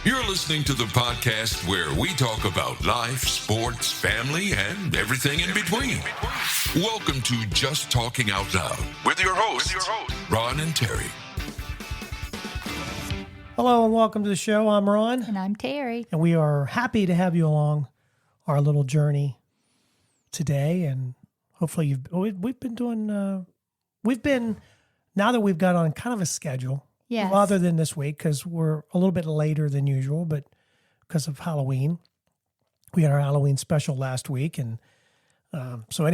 You're listening to the podcast where we talk about life, sports, family, and everything in between. Welcome to Just Talking Out Loud with your hosts, Ron and Terry. Hello and welcome to the show. I'm Ron. And I'm Terry. And we are happy to have you along our little journey today. And hopefully we've been now that we've got on kind of a schedule. Yes. Other than this week, because we're a little bit later than usual, but because of Halloween. We had our Halloween special last week. And so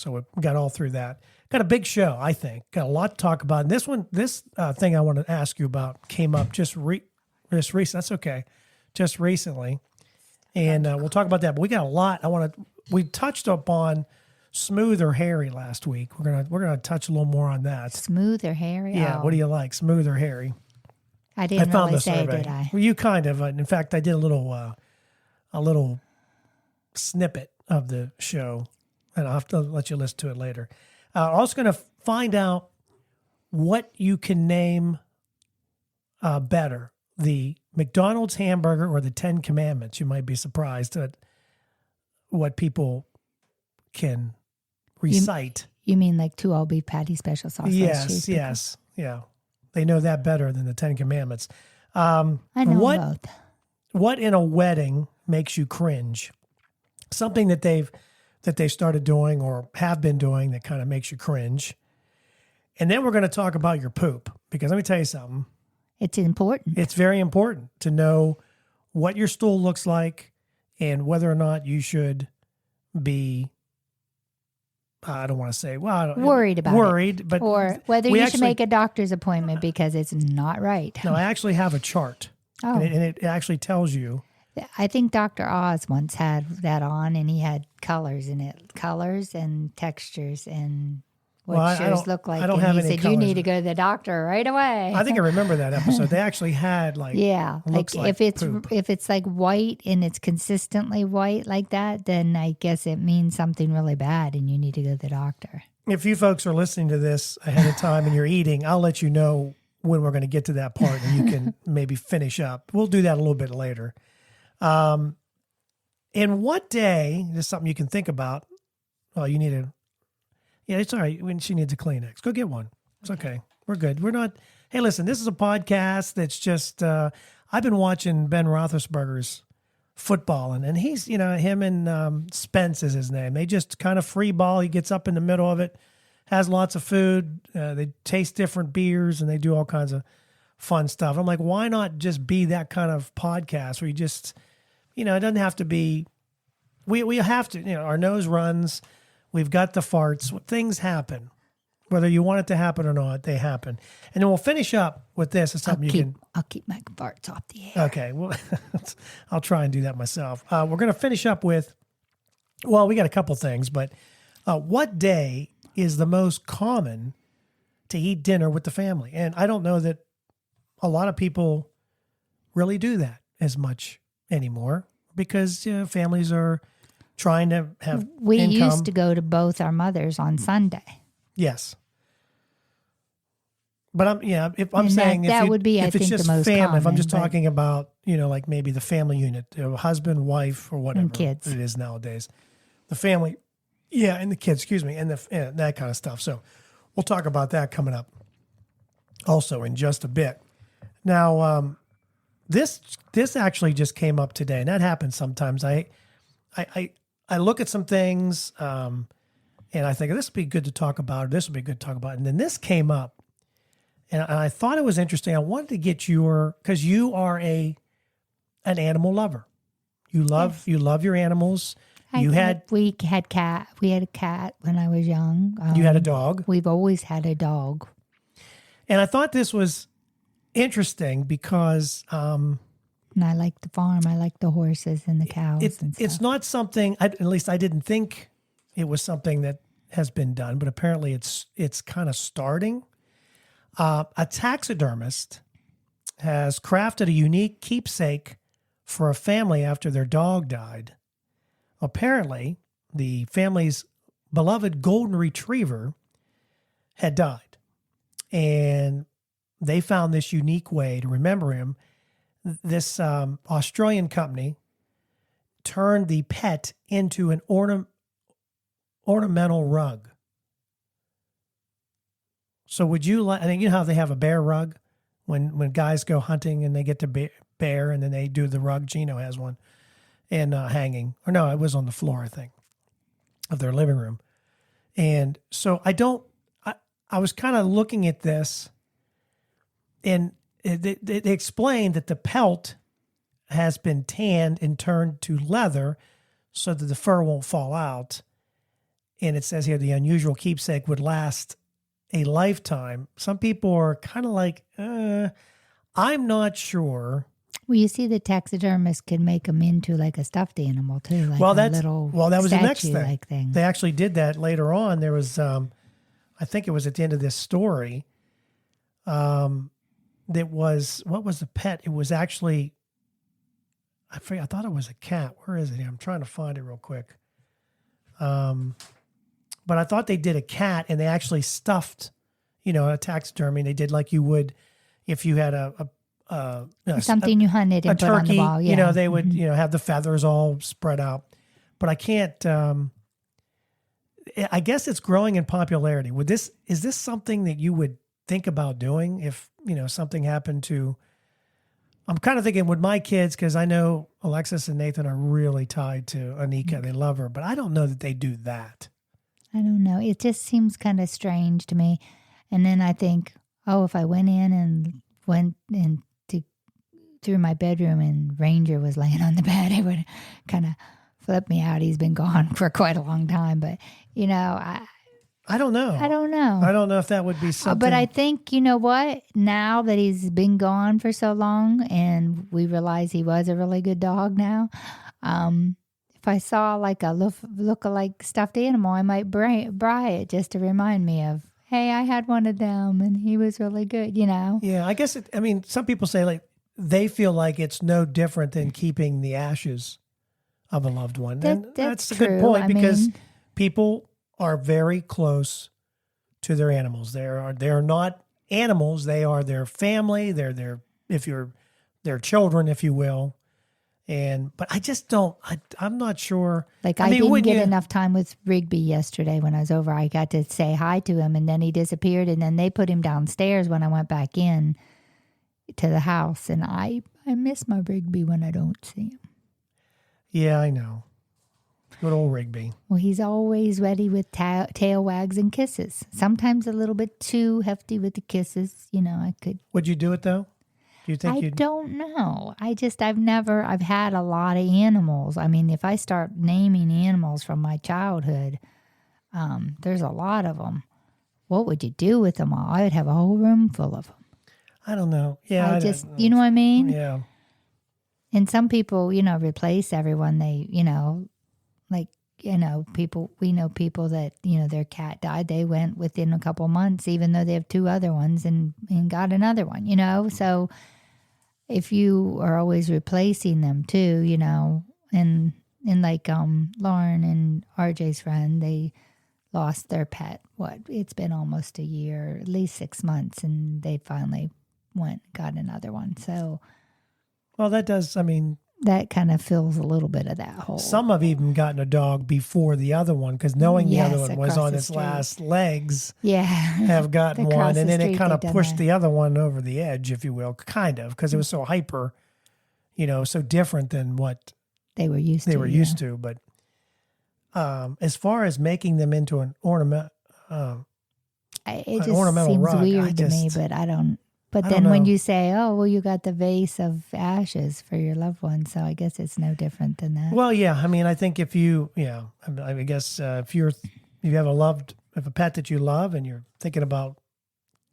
we got all through that. Got a big show, I think. Got a lot to talk about. And this thing I want to ask you about came up just recently. That's okay. Just recently. And we'll talk about that. But we got a lot. We touched upon smooth or hairy last week. We're gonna touch a little more on that. Smooth or hairy? Yeah. Oh. What do you like, smooth or hairy? I didn't found really the say, survey. did I? Well, you kind of. In fact, I did a little snippet of the show, and I'll have to let you listen to it later. I'm also going to find out what you can name better, the McDonald's hamburger or the 10 Commandments. You might be surprised at what people can recite. You mean like 2 all beef patty special sauce? Yes. Yeah. They know that better than the 10 Commandments. I know both. What in a wedding makes you cringe? Something that they started doing or have been doing that kind of makes you cringe. And then we're going to talk about your poop, because let me tell you something. It's important. It's very important to know what your stool looks like and whether or not you should be, I don't want to say, worried about it. But or whether you should make a doctor's appointment because it's not right. No, I actually have a chart. Oh. And it actually tells you. I think Dr. Oz once had that on, and he had colors in it, colors and textures and what shows look like. I don't and have he any said, colors. You need to go to the doctor right away. I think I remember that episode. They actually had looks like poop. If it's like white and it's consistently white like that, then I guess it means something really bad and you need to go to the doctor. If you folks are listening to this ahead of time and you're eating, I'll let you know when we're going to get to that part and you can maybe finish up. We'll do that a little bit later. And what day, this is something you can think about. Oh, you need a, yeah, it's all right. When she needs a Kleenex, go get one. It's okay. We're good. We're not, hey, listen, this is a podcast that's just, I've been watching Ben Roethlisberger's football and he's, him and Spence is his name. They just kind of free ball. He gets up in the middle of it, has lots of food. They taste different beers and they do all kinds of fun stuff. I'm like, why not just be that kind of podcast where you just, it doesn't have to be, we have to, our nose runs, we've got the farts, things happen. Whether you want it to happen or not, they happen. And then we'll finish up with this. It's something I'll keep my farts off the air. Okay, well, I'll try and do that myself. We're going to finish up with, we got a couple things, but what day is the most common to eat dinner with the family? And I don't know that a lot of people really do that as much anymore because families are trying to have We income. used to go to both our mothers on Sunday. Yes. But if I'm And saying that if would be, I if it's think, the just most family, if I'm common, just but- talking about, like maybe the family unit, husband, wife, or whatever And kids. it is nowadays, the family, and the kids, and that kind of stuff. So we'll talk about that coming up also in just a bit. Now, this actually just came up today, and that happens sometimes. I look at some things, and I think this would be good to talk about, or this would be good to talk about. And then this came up, and I thought it was interesting. I wanted to get because you are an animal lover. You love your animals. We had a cat when I was young. You had a dog. We've always had a dog. And I thought this was interesting because And I like the farm. I like the horses and the cows and stuff. it's not something, at least I didn't think it was something that has been done, but apparently it's kind of starting. A taxidermist has crafted a unique keepsake for a family after their dog died. Apparently, the family's beloved golden retriever had died. And they found this unique way to remember him. this Australian company turned the pet into an ornamental rug. So would you like, I think you know how they have a bear rug when guys go hunting and they get to bear and then they do the rug. Gino has one and hanging, or no, it was on the floor, I think, of their living room. And so I was kind of looking at this, and they explained that the pelt has been tanned and turned to leather so that the fur won't fall out. And it says here the unusual keepsake would last a lifetime. Some people are kind of like, I'm not sure. Well, you see, the taxidermist can make them into like a stuffed animal too, like that was the next thing. They actually did that later on. There was, I think it was at the end of this story. What was the pet? It was actually, I thought it was a cat. Where is it here? I'm trying to find it real quick. But I thought they did a cat, and they actually stuffed, a taxidermy. They did like you would if you had something you hunted and a put turkey. on the wall. Yeah. They would have the feathers all spread out. But I can't. I guess it's growing in popularity. Is this something that you would think about doing if something happened to? I'm kind of thinking with my kids, because I know Alexis and Nathan are really tied to Anika. Mm-hmm. They love her, but I don't know that they do that. I don't know. It just seems kind of strange to me. And then I think, if I went through my bedroom and Ranger was laying on the bed, it would kind of flip me out. He's been gone for quite a long time, but I don't know. I don't know. I don't know if that would be something. But I think, you know what? Now that he's been gone for so long and we realize he was a really good dog now, if I saw like a look-alike stuffed animal, I might buy it just to remind me of, hey, I had one of them and he was really good, Yeah, I guess some people say like they feel like it's no different than keeping the ashes of a loved one. That's a good point, because people are very close to their animals. They are not animals. They are their family. They're their children, if you will. But I just don't. I'm not sure. Like I didn't get enough time with Rigby yesterday when I was over. I got to say hi to him, and then he disappeared. And then they put him downstairs when I went back in to the house. And I miss my Rigby when I don't see him. Yeah, I know. Good old Rigby. Well, he's always ready with tail wags and kisses. Sometimes a little bit too hefty with the kisses. I could. Would you do it though? Do you think I don't know. I've had a lot of animals. I mean, if I start naming animals from my childhood, there's a lot of them. What would you do with them all? I would have a whole room full of them. I don't know. Yeah. You know what I mean? Yeah. And some people, replace everyone. They, people, we know people that, their cat died. They went within a couple months, even though they have two other ones and got another one, So if you are always replacing them too, and like Lauren and RJ's friend, they lost their pet. It's been almost a year, at least 6 months, and they finally went and got another one. So, well, that does. That kind of fills a little bit of that hole. Some have even gotten a dog before the other one, because knowing the other one was on its last legs, have gotten one, and then it kind of pushed the other one over the edge, if you will, kind of, because it was so hyper, so different than what they were used to. But as far as making them into an ornament, it just seems weird to me, but I don't. But then when you say, you got the vase of ashes for your loved one, so I guess it's no different than that. Well, yeah. I think if you, I guess if you have a pet that you love and you're thinking about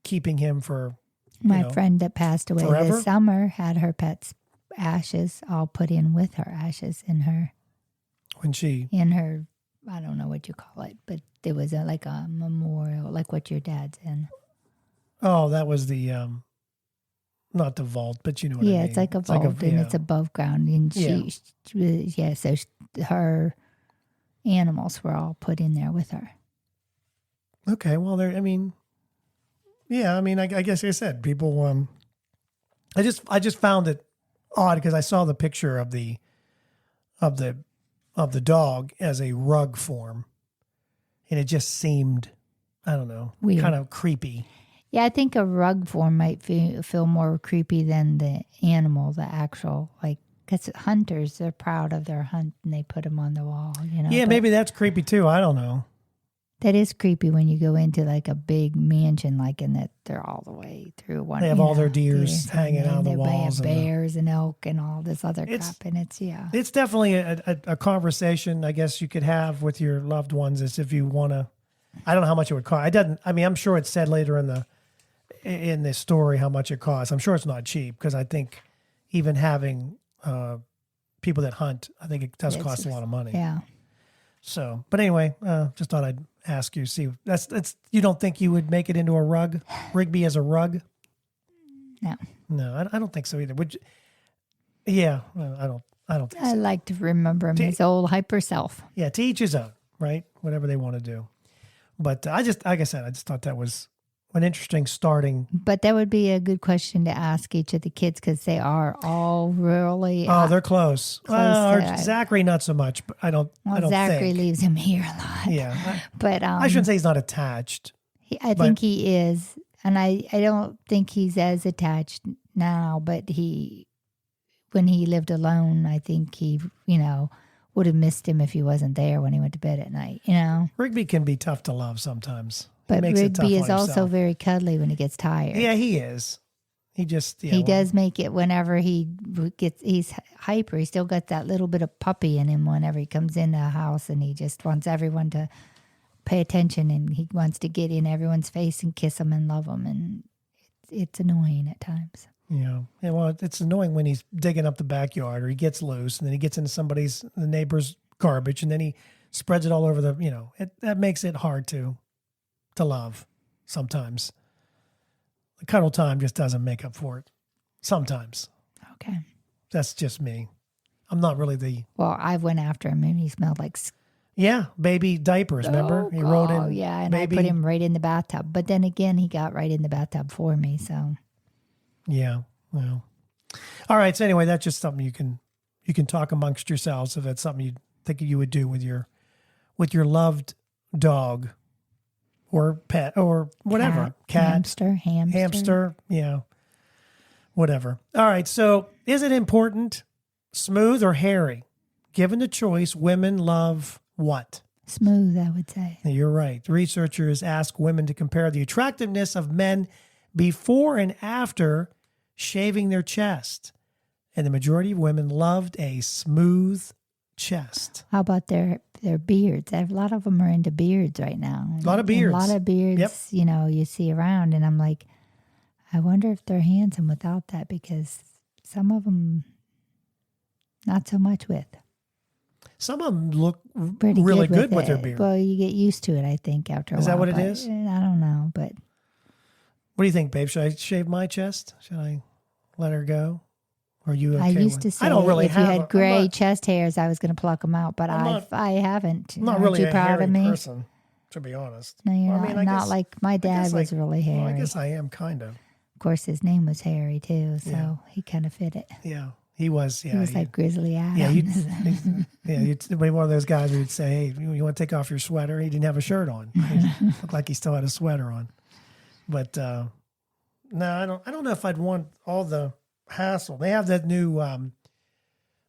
keeping him for, my friend that passed away forever? This summer had her pet's ashes all put in with her ashes in her, I don't know what you call it, but it was like a memorial, like what your dad's in. Oh, that was the, not the vault, but you know what I mean. Yeah, it's like a vault, and it's above ground. And so her animals were all put in there with her. Okay, well, I guess like I said, people, I just found it odd because I saw the picture of the dog as a rug form, and it just seemed, I don't know, Weird. kind of creepy. Yeah, I think a rug form might feel more creepy than the animal, the actual, like, because hunters, they're proud of their hunt and they put them on the wall, you know. Yeah, but maybe that's creepy too. I don't know. that is creepy when you go into like a big mansion, like in that they're all the way through one. They have all their deers hanging out on the walls. They have bears and elk and all this other crap, and it's definitely a conversation I guess you could have with your loved ones, is if you want to. I don't know how much it would cost. I'm sure it's said later in the story how much it costs. I'm sure it's not cheap, because I think even having people that hunt, I think it does cost a lot of money. Yeah. So, but anyway, just thought I'd ask you. See, that's you don't think you would make it into a rug, Rigby as a rug? No, I don't think so either. Would you? Yeah, I don't think so. I like to remember him his old hyper self. Yeah, to each his own, right? Whatever they want to do. But like I said, I just thought that was an interesting starting. But that would be a good question to ask each of the kids, because they are all really. They're close. Zachary, not so much, but I don't Zachary think. leaves him here a lot. Yeah. But I shouldn't say he's not attached. I think he is. And I don't think he's as attached now, but when he lived alone, I think he, would have missed him if he wasn't there when he went to bed at night, Rigby can be tough to love sometimes. But Rigby is also very cuddly when he gets tired. Yeah, he is. He just, he does make it whenever he's hyper. He still got that little bit of puppy in him whenever he comes in the house, and he just wants everyone to pay attention, and he wants to get in everyone's face and kiss them and love them. And it's annoying at times. Yeah. Well, it's annoying when he's digging up the backyard, or he gets loose, and then he gets into the neighbor's garbage, and then he spreads it all over that makes it hard to love sometimes. The cuddle time just doesn't make up for it sometimes. Okay. That's just me. I'm not really Well, I went after him and he smelled like... Yeah, baby diapers, remember? He rolled in. Oh, yeah, and baby. I put him right in the bathtub. But then again, he got right in the bathtub for me, so... Yeah, well. All right, so anyway, that's just something you can talk amongst yourselves if that's something you think you would do with your loved dog or pet or whatever. Cat, hamster, yeah, whatever. All right, so is it important, smooth or hairy? Given the choice, women love what? Smooth, I would say. You're right. Researchers ask women to compare the attractiveness of men before and after shaving their chest. And the majority of women loved a smooth chest. How about their beards? A lot of them are into beards right now. A lot of beards. Yep. You see around. And I'm like, I wonder if they're handsome without that, because some of them, not so much with. Some of them look pretty really good with their beard. Well, you get used to it, I think, after a while. Is that what it is? I don't know, but... What do you think, babe? Should I shave my chest? Should I let her go? Or are you okay? I used to say, I don't really if you had gray chest hairs, I was going to pluck them out, but I haven't. I'm not really you a proud hairy of me? person, to be honest. No, you're well, not. Not like my dad was really hairy. Well, I guess I am kind of. Of course, his name was Harry too, so he kind of fit it. Yeah, he was. Yeah, he was like Grizzly Adams. Yeah, you'd be one of those guys who'd say, "Hey, you want to take off your sweater?" He didn't have a shirt on. He looked like he still had a sweater on. But no, I don't know if I'd want all the hassle. They have that new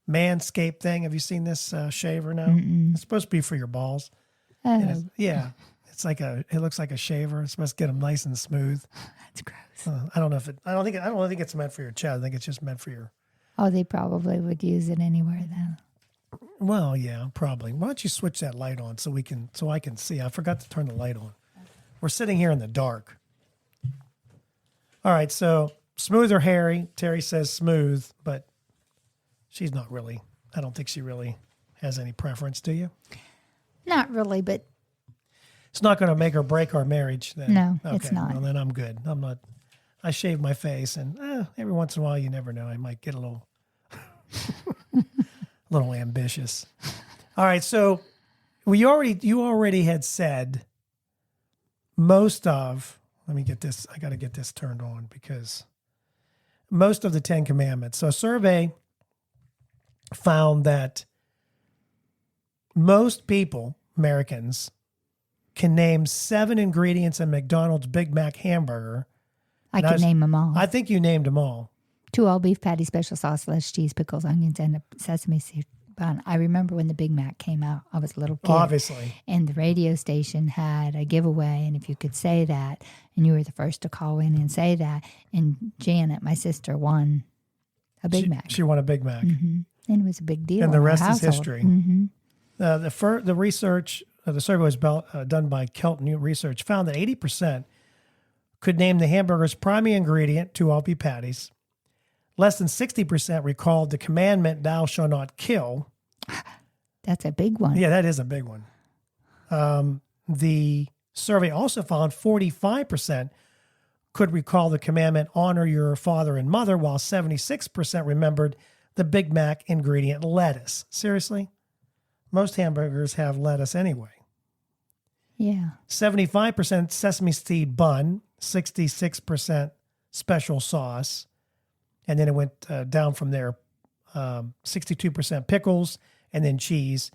Manscaped thing. Have you seen this shaver now? Mm-mm. It's supposed to be for your balls. Oh. Yeah. It looks like a shaver. It's supposed to get them nice and smooth. That's gross. I don't know if I don't think it's meant for your chest. I think it's just meant for your. Oh, they probably would use it anywhere then. Well, yeah, probably. Why don't you switch that light on so I can see? I forgot to turn the light on. We're sitting here in the dark. All right, so smooth or hairy? Terry says smooth, but she's not really. I don't think she really has any preference. Do you? Not really, but it's not going to make or break our marriage. Then. No, okay, it's not. Well, then I'm good. I'm not. I shave my face, and every once in a while, you never know. I might get a little, little ambitious. All right, so you already had said most of. Let me get this. I got to get this turned on because most of the 10 commandments. So a survey found that most people, Americans, can name 7 ingredients in McDonald's Big Mac hamburger. I can name them all. I think you named them all. 2 all beef patties, special sauce, lettuce, cheese, pickles, onions, and a sesame seed bun. I remember when the Big Mac came out. I was a little kid. Obviously. And the radio station had a giveaway. And if you could say that, and you were the first to call in and say that, and Janet, my sister, won a Big Mac. She won a Big Mac. Mm-hmm. And it was a big deal. And the rest is history. Mm-hmm. The research, the survey was done by Kelton Research, found that 80% could name the hamburger's primary ingredient, 2 all beef patties. Less than 60% recalled the commandment, thou shalt not kill. That's a big one. Yeah, that is a big one. The survey also found 45% could recall the commandment, honor your father and mother, while 76% remembered the Big Mac ingredient, lettuce. Seriously? Most hamburgers have lettuce anyway. Yeah. 75% sesame seed bun, 66% special sauce. And then it went down from there, 62% pickles and then cheese.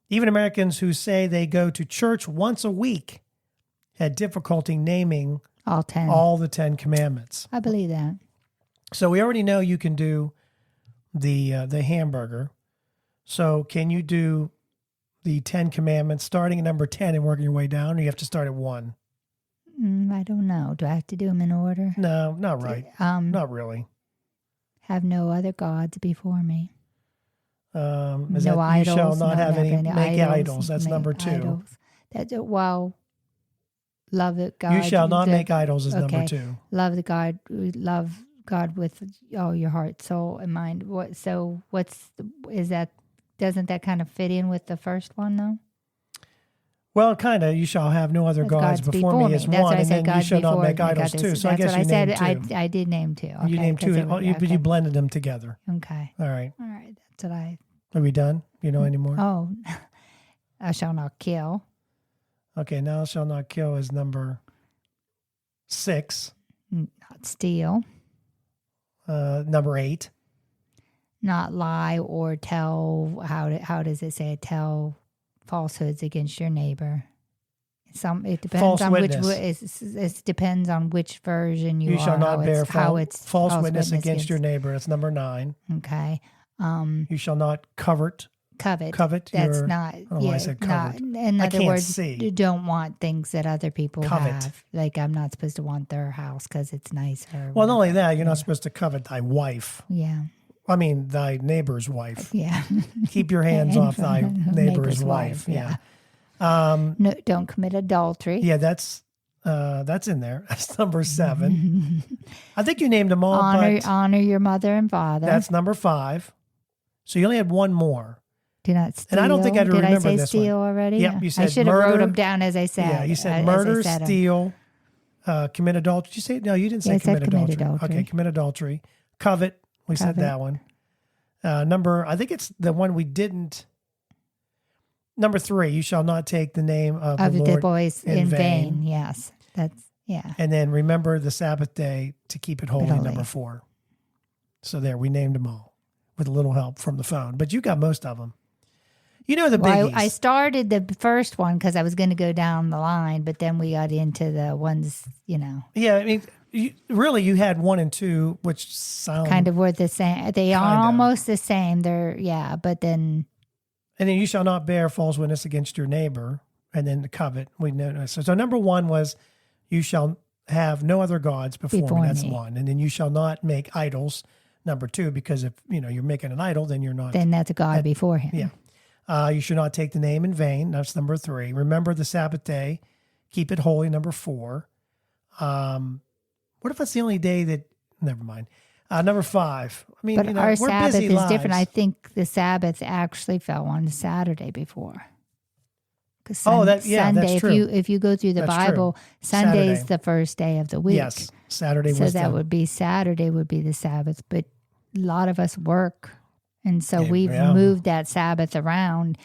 Even Americans who say they go to church once a week had difficulty naming all the 10 commandments. I believe that. So we already know you can do the hamburger. So can you do the 10 commandments starting at number 10 and working your way down, or you have to start at 1? I don't know. Do I have to do them in order? No, not right. Not really. Have no other gods before me. No idols. You shall not have any make idols. idols. That's number 2. Idols. Love it, God. You shall not make idols is number 2. Love the God. Love God with all your heart, soul, and mind. Doesn't that kind of fit in with the first one though? Well, kind of. You shall have no other gods before me is That's one, and then you shall not make idols too. So I guess you named 2. I did name 2. Okay, you named 2, but you blended them together. Okay. All right. That's what I. Are we done? You know any more? Oh, I shall not kill. Okay, now shall not kill is number 6. Not steal. Number 8. Not lie or tell. How does it say? Tell falsehoods against your neighbor. It depends false on witness. It depends on which version you are. You shall not bear false witness against your neighbor. It's number 9. Okay. You shall not covet. That's not. I said covered. In other words, you don't want things that other people have. Like I'm not supposed to want their house because it's nicer. Well, not only that, you're not supposed to covet thy wife. Yeah. I mean, thy neighbor's wife. Yeah. Keep your hands off thy neighbor's wife. Yeah. No, don't commit adultery. Yeah, that's in there. That's number 7. I think you named them all. Honor your mother and father. That's number 5. So you only had one more. Do not steal. And I don't think I'd remember this one. Did I say steal already? Yep, you said I should have wrote them down as I said. Yeah, you said murder, steal, commit adultery. Did you say no? You didn't say commit adultery. Okay, commit adultery. Covet. We said that one. I think it's the one we didn't. Number 3, you shall not take the name of the Lord the boys in vain. Yes, that's yeah. And then remember the Sabbath day to keep it holy. Number 4. So there, we named them all with a little help from the phone, but you got most of them. You know the biggies. I started the first one because I was going to go down the line, but then we got into the ones, Yeah, I mean, you had 1 and 2, which sound kind of were the same. They are almost the same. But then. And then you shall not bear false witness against your neighbor, and then the covet. We know. So number 1 was, you shall have no other gods before me. That's 1. And then you shall not make idols. Number 2, because if you're making an idol, then you're not. Then that's a god before him. Yeah. You should not take the name in vain. That's number 3. Remember the Sabbath day. Keep it holy. Number 4. What if that's the only day that? Never mind. Number 5. I mean, but our Sabbath busy is lives. different. I think the Sabbath actually fell on the Saturday before. Sunday, that's true. If you go through the Bible, Sunday's the first day of the week. Yes, Saturday was. So that would be Saturday would be the Sabbath, but a lot of us work, and so we've moved that Sabbath around,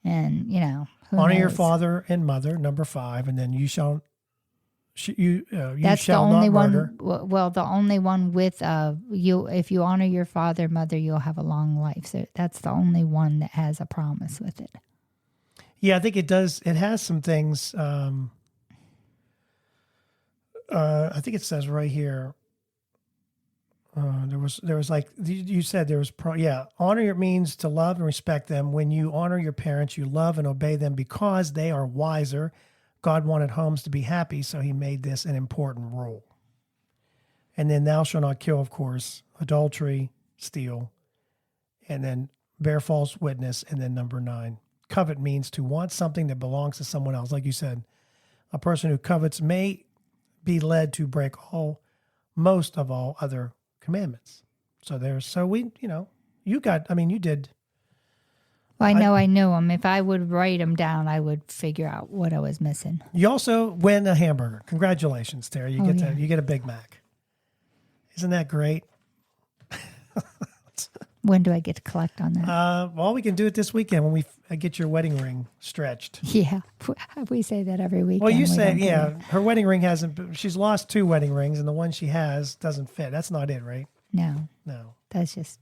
and honor your father and mother. Number 5, and then you shall You That's the shall only not murder. one. Well, the only one with you. If you honor your father, mother, you'll have a long life. So that's the only one that has a promise with it. Yeah, I think it does. It has some things. I think it says right here. There was like you said there was honor means to love and respect them. When you honor your parents, you love and obey them because they are wiser. God wanted homes to be happy, so he made this an important rule. And then thou shalt not kill, of course, adultery, steal, and then bear false witness, and then number 9. Covet means to want something that belongs to someone else. Like you said, a person who covets may be led to break most of all other commandments. You did. Well, I know them. If I would write them down, I would figure out what I was missing. You also win a hamburger. Congratulations, Terry. You get a Big Mac. Isn't that great? When do I get to collect on that? Well, we can do it this weekend when I get your wedding ring stretched. Yeah, we say that every weekend. Well, you say, her wedding ring she's lost 2 wedding rings, and the one she has doesn't fit. That's not it, right? No. That's just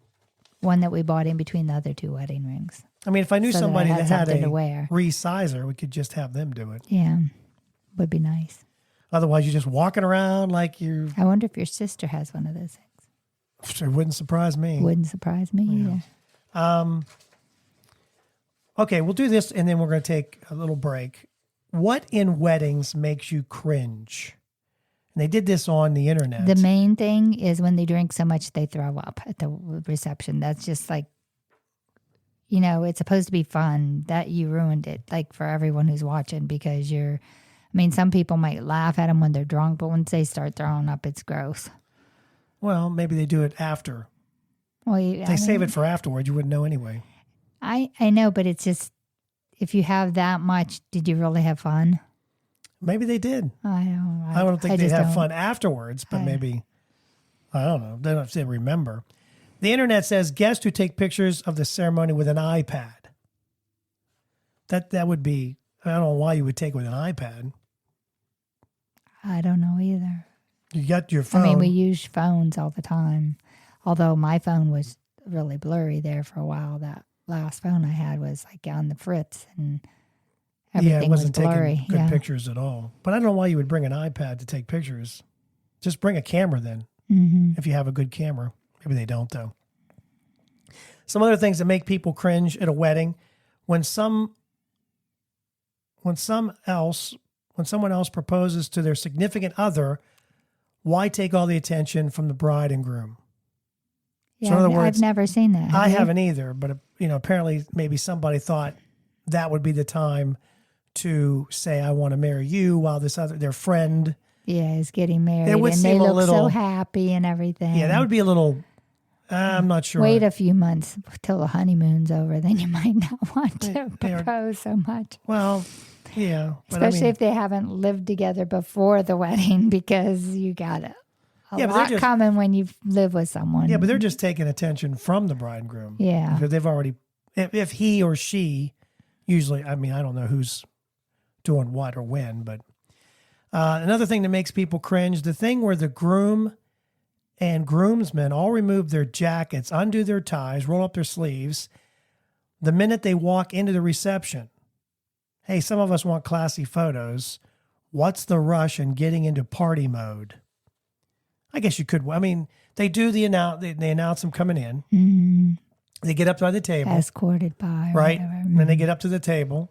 one that we bought in between the other 2 wedding rings. I mean, if I knew somebody that had a wear. resizer, we could just have them do it. Yeah, would be nice. Otherwise, you're just walking around like you. I wonder if your sister has one of those things. It wouldn't surprise me. Wouldn't surprise me either. Okay, we'll do this, and then we're going to take a little break. What in weddings makes you cringe? And they did this on the internet. The main thing is when they drink so much they throw up at the reception. That's just like, it's supposed to be fun. That you ruined it, like for everyone who's watching, because some people might laugh at them when they're drunk, but once they start throwing up, it's gross. Well, maybe they do it after. Well, they save it for afterwards. You wouldn't know anyway. I know, but it's just, if you have that much, did you really have fun? Maybe they did. I don't think they'd have fun afterwards, but maybe, I don't know. They don't have to remember. The internet says guests who take pictures of the ceremony with an iPad. That would be, I don't know why you would take it with an iPad. I don't know either. You got your phone. We use phones all the time. Although my phone was really blurry there for a while. That last phone I had was like on the fritz and everything was blurry. Taking good pictures at all. But I don't know why you would bring an iPad to take pictures. Just bring a camera then, if you have a good camera. Maybe they don't, though. Some other things that make people cringe at a wedding, when someone else proposes to their significant other, why take all the attention from the bride and groom? Yeah, so in other words, I've never seen that. I haven't either, but apparently maybe somebody thought that would be the time to say, I want to marry you, while their friend is getting married. It would and seem they a look little so happy and everything. Yeah, that would be a little, I'm not sure. Wait a few months till the honeymoon's over, then you might not want to propose so much. Well, yeah. Especially if they haven't lived together before the wedding, because you got a lot coming when you live with someone. Yeah, but they're just taking attention from the bride and groom. Yeah. Because they've already, if he or she, usually, I don't know who's doing what or when, but another thing that makes people cringe, the thing where the groom and groomsmen all remove their jackets, undo their ties, roll up their sleeves the minute they walk into the reception. Hey, some of us want classy photos. What's the rush in getting into party mode? I guess you could. They do they announce them coming in. Mm-hmm. They get up by the table. Escorted by. Right. Whatever. And then they get up to the table.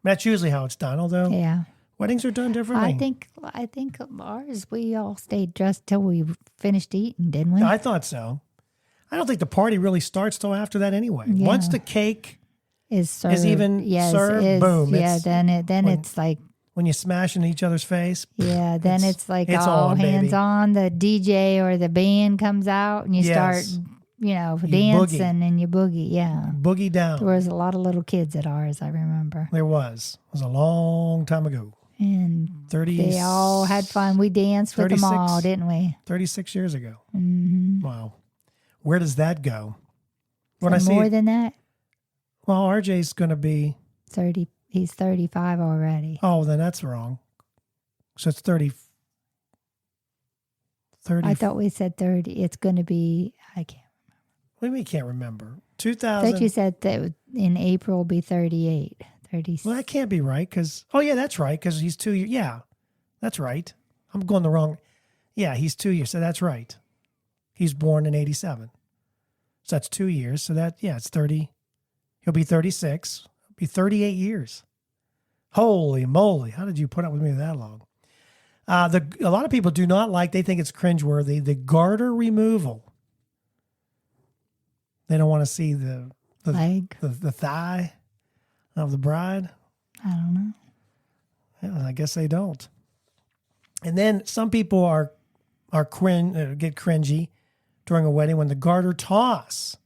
That's usually how it's done, although weddings are done differently. I think ours, we all stayed dressed till we finished eating, didn't we? I thought so. I don't think the party really starts till after that anyway. Yeah. Once the cake is served, served, boom. Then it's like when you smash in each other's face. Yeah, then it's like all hands on. The DJ or the band comes out and you start, dancing and you boogie. Yeah, boogie down. There was a lot of little kids at ours. I remember there was. It was a long time ago. And they all had fun. We danced with them all, didn't we? 36 years ago. Mm-hmm. Wow. Where does that go? More than that? Well, RJ's going to be 30. He's 35 already. Oh, then that's wrong. So it's 30. 30. I thought we said 30. It's going to be, I can't. What do you mean you can't remember? I 2000. thought you said that in April will be 38. 30. Well, that can't be right because, oh, yeah, that's right because he's 2 years. Yeah, that's right. I'm going the wrong. Yeah, he's 2 years. So that's right. He's born in 87. So that's 2 years. So that, yeah, it's 30. He'll be 36. It'll be 38 years. Holy moly. How did you put up with me that long? A lot of people do not like, they think it's cringeworthy, the garter removal. They don't want to see the Leg. the thigh of the bride. I don't know. Yeah, I guess they don't. And then some people get cringy during a wedding when the garter toss.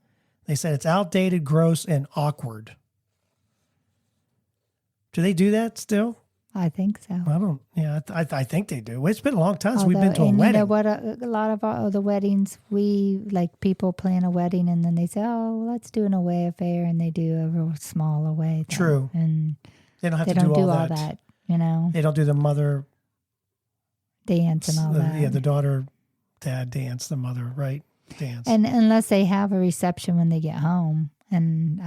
They said it's outdated, gross, and awkward. Do they do that still? I think so. I don't. Yeah, I think they do. It's been a long time since we've been to a and wedding. You know what? A lot of the weddings, people plan a wedding and then they say, "Oh, let's do an away affair," and they do a real small away thing. True. And they don't have they to don't do do all all that. that. You know, They don't do the mother dance and all that. Yeah, the daughter, dad dance, the mother, right? Dance. And unless they have a reception when they get home, and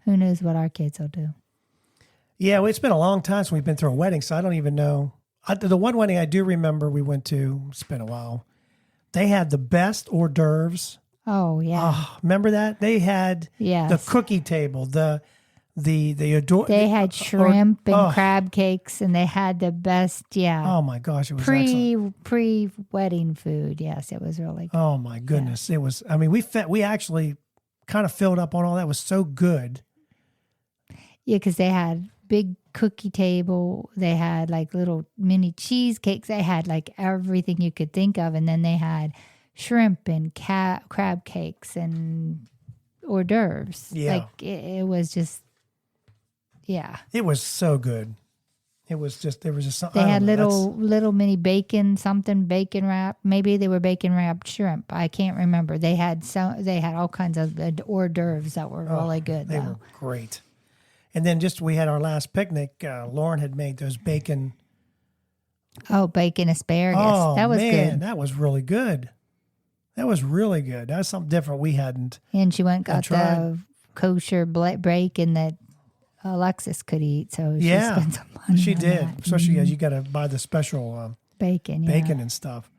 who knows what our kids will do. Yeah, well, it's been a long time since we've been through a wedding, so I don't even know. The one wedding I do remember we went to, it's been a while, they had the best hors d'oeuvres. Oh, yeah. Oh, remember that? They had the cookie table, they had shrimp and crab cakes, and they had the best, Oh, my gosh, it was excellent. Pre-wedding food. Yes, it was really good. Oh, my goodness. Yeah. It was, I mean, we actually kind of filled up on all that. It was so good. Yeah, because they had big cookie table. They had like little mini cheesecakes. They had like everything you could think of. And then they had shrimp and crab cakes and hors d'oeuvres. Yeah. Like it was just, yeah. It was so good. There was just something. They had little mini bacon wrap. Maybe they were bacon wrapped shrimp. I can't remember. They had all kinds of hors d'oeuvres that were really good. They were great. And then we had our last picnic. Lauren had made those bacon. Oh, bacon asparagus. Oh, that was man, good. that was really good. That was really good. That was something different we hadn't. And she went and got tried. the kosher bacon that Alexis could eat. So she Yeah, spent some money she on did. that. Especially as you got to buy the special bacon and stuff.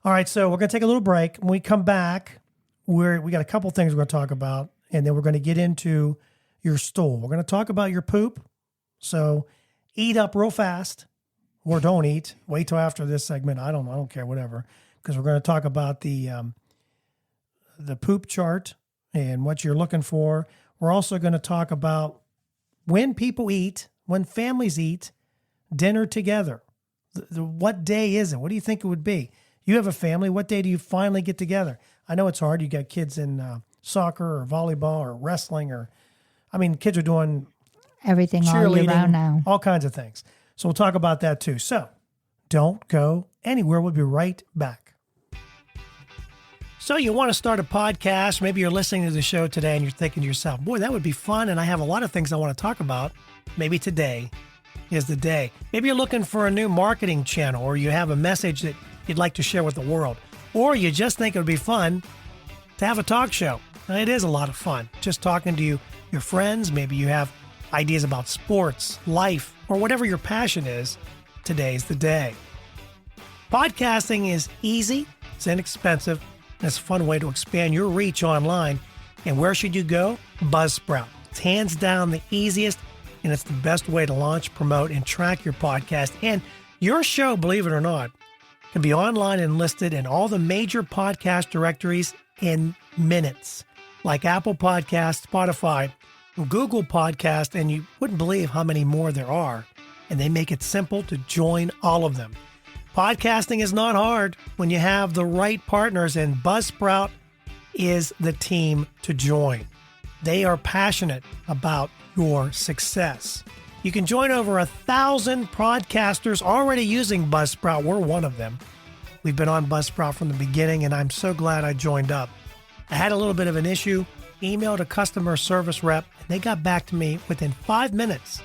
All right, so we're going to take a little break. When we come back, we got a couple things we're going to talk about, and then we're going to get into your stool. We're going to talk about your poop. So eat up real fast, or don't eat. Wait till after this segment. I don't care, whatever, because we're going to talk about the poop chart and what you're looking for. We're also going to talk about when people eat, when families eat dinner together. What day is it? What do you think it would be? You have a family. What day do you finally get together? I know it's hard. You got kids in soccer or volleyball or wrestling kids are doing everything all year round now. All kinds of things. So we'll talk about that too. So don't go anywhere. We'll be right back. So you want to start a podcast. Maybe you're listening to the show today and you're thinking to yourself, boy, that would be fun. And I have a lot of things I want to talk about. Maybe today is the day. Maybe you're looking for a new marketing channel, or you have a message that you'd like to share with the world, or you just think it would be fun to have a talk show. And it is a lot of fun just talking to your friends. Maybe you have ideas about sports, life, or whatever your passion is. Today's the day. Podcasting is easy, it's inexpensive, and it's a fun way to expand your reach online. And where should you go? Buzzsprout. It's hands down the easiest, and it's the best way to launch, promote, and track your podcast. And your show, believe it or not, can be online and listed in all the major podcast directories in minutes, like Apple Podcasts, Spotify, Google Podcast, and you wouldn't believe how many more there are. And they make it simple to join all of them. Podcasting is not hard when you have the right partners, and Buzzsprout is the team to join. They are passionate about your success. You can join over 1,000 podcasters already using Buzzsprout. We're one of them. We've been on Buzzsprout from the beginning, and I'm so glad I joined up. I had a little bit of an issue, emailed a customer service rep, and they got back to me within 5 minutes,